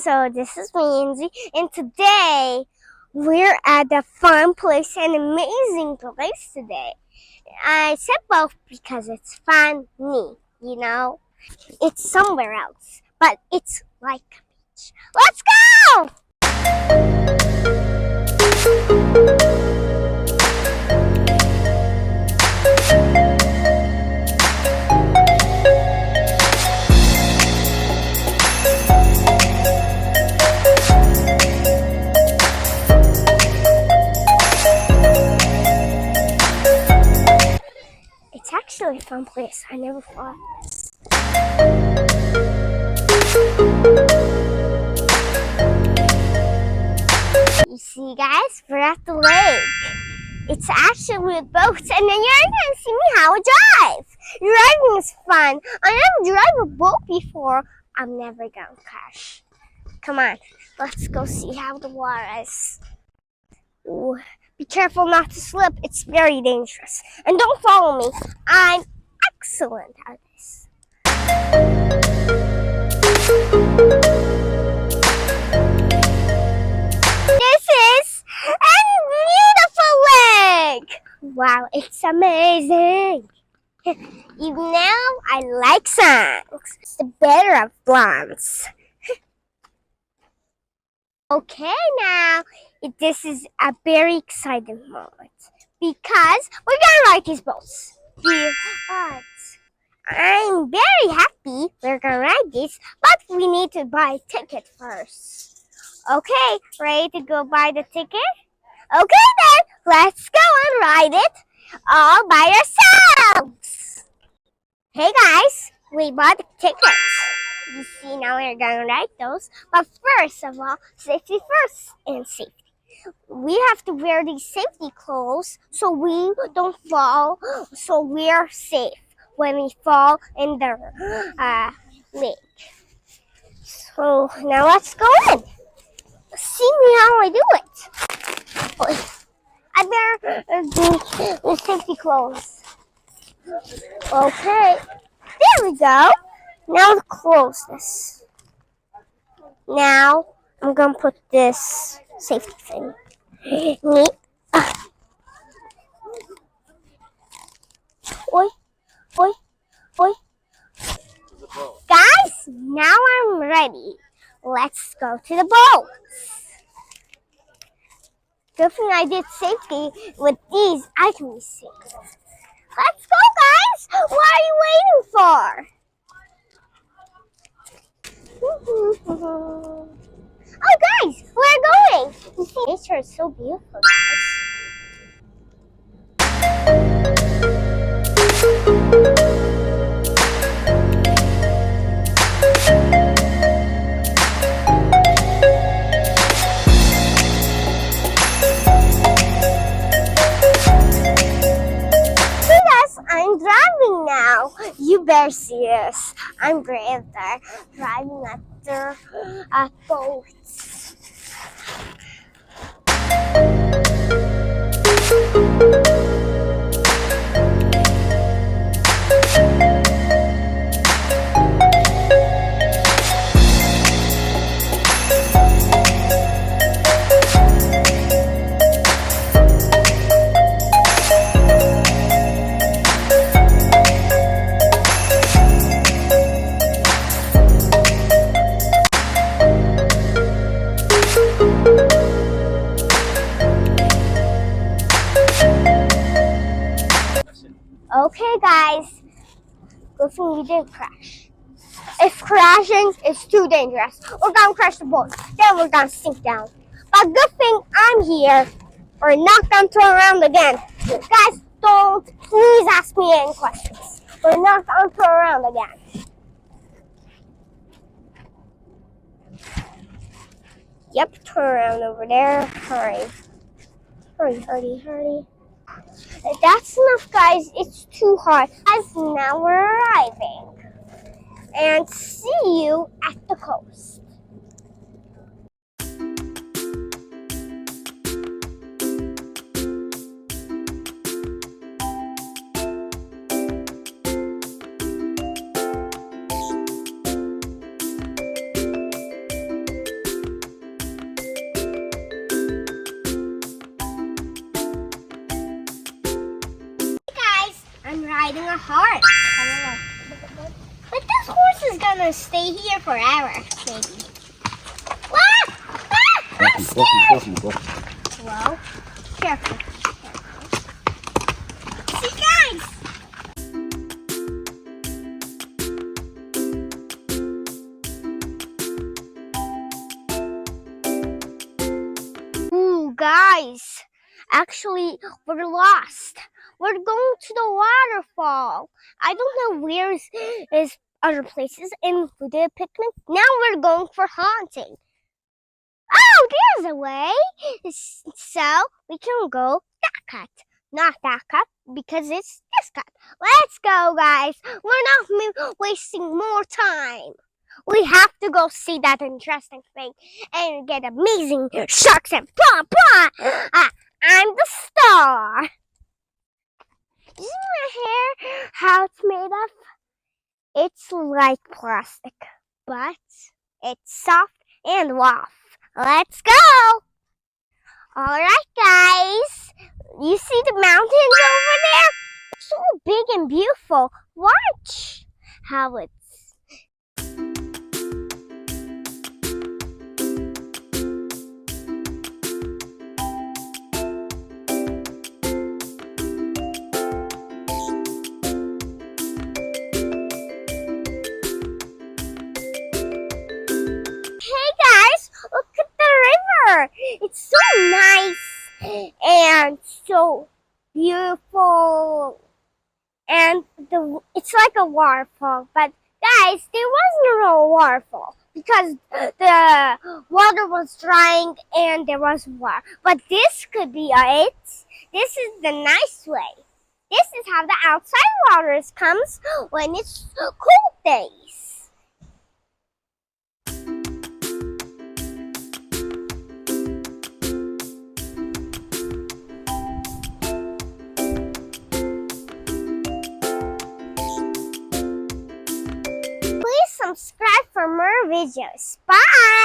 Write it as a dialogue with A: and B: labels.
A: So this is me, Angie, and today we're at a fun place, an amazing place today. I said both because it's funny, It's somewhere else, but it's like a beach. Let's go! It's actually a fun place. I never thought of this. You see, guys, we're at the lake. It's actually with boats, and then you're gonna see me how I drive. Driving is fun. I never drive a boat before. I'm never gonna crash. Come on, let's go see how the water is. Ooh. Be careful not to slip. It's very dangerous. And don't follow me. I'm excellent at this. This is a beautiful lake. Wow, it's amazing. You know, I like songs. It's the better of blondes. Okay, now this is a very exciting moment because we're gonna ride these boats. But I'm very happy we're gonna ride this, but we need to buy a ticket first. Okay, ready to go buy the ticket? Okay then, let's go and ride it all by ourselves. Hey guys, we bought the tickets. You see, now we're gonna ride those. But first of all, safety first and safety. We have to wear these safety clothes so we don't fall, so we're safe when we fall in the lake. So now let's go in. See me how I do it. I better do the safety clothes. Okay, there we go. Now close this. Now I'm gonna put this safety thing. Oi, oi, oi. Guys, now I'm ready. Let's go to the boats. Good thing I did safety. With these, I can be safe. Let's go, guys. What are you waiting for? Oh guys, we're going! You see, nature is so beautiful, guys. Hey guys, I'm driving now. You better see this. I'm great there, driving at the boats. Okay, guys. Good thing we didn't crash. If crashing is too dangerous, we're gonna crash the boat. Then we're gonna sink down. But good thing I'm here. We're not gonna turn around again. Guys, don't please ask me any questions. We're not gonna turn around again. Yep, turn around over there. Hurry. Hurry, hurry, hurry. That's enough, guys. It's too hot. As now we're arriving. And see you at the coast. getting a heart. But this horse is gonna stay here forever, maybe. I'm scared! Well, careful. See, guys! Ooh, guys. Actually, we're lost. We're going to the waterfall. I don't know where is other places, and we did a picnic. Now we're going for haunting. Oh, there's a way. So we can go that cut. Not that cut, because it's this cut. Let's go, guys. We're not wasting more time. We have to go see that interesting thing and get amazing sharks and blah, blah. I'm the star. Isn't my hair how it's made of? It's like plastic, but it's soft and rough. Let's go! Alright, guys. You see the mountains over there? It's so big and beautiful. Watch how it's. Hey guys, look at the river. It's so nice and so beautiful. And it's like a waterfall. But guys, there wasn't a waterfall because the water was drying and there was water. But this could be it. This is the nice way. This is how the outside water comes when it's cold days. Please subscribe for more videos. Bye!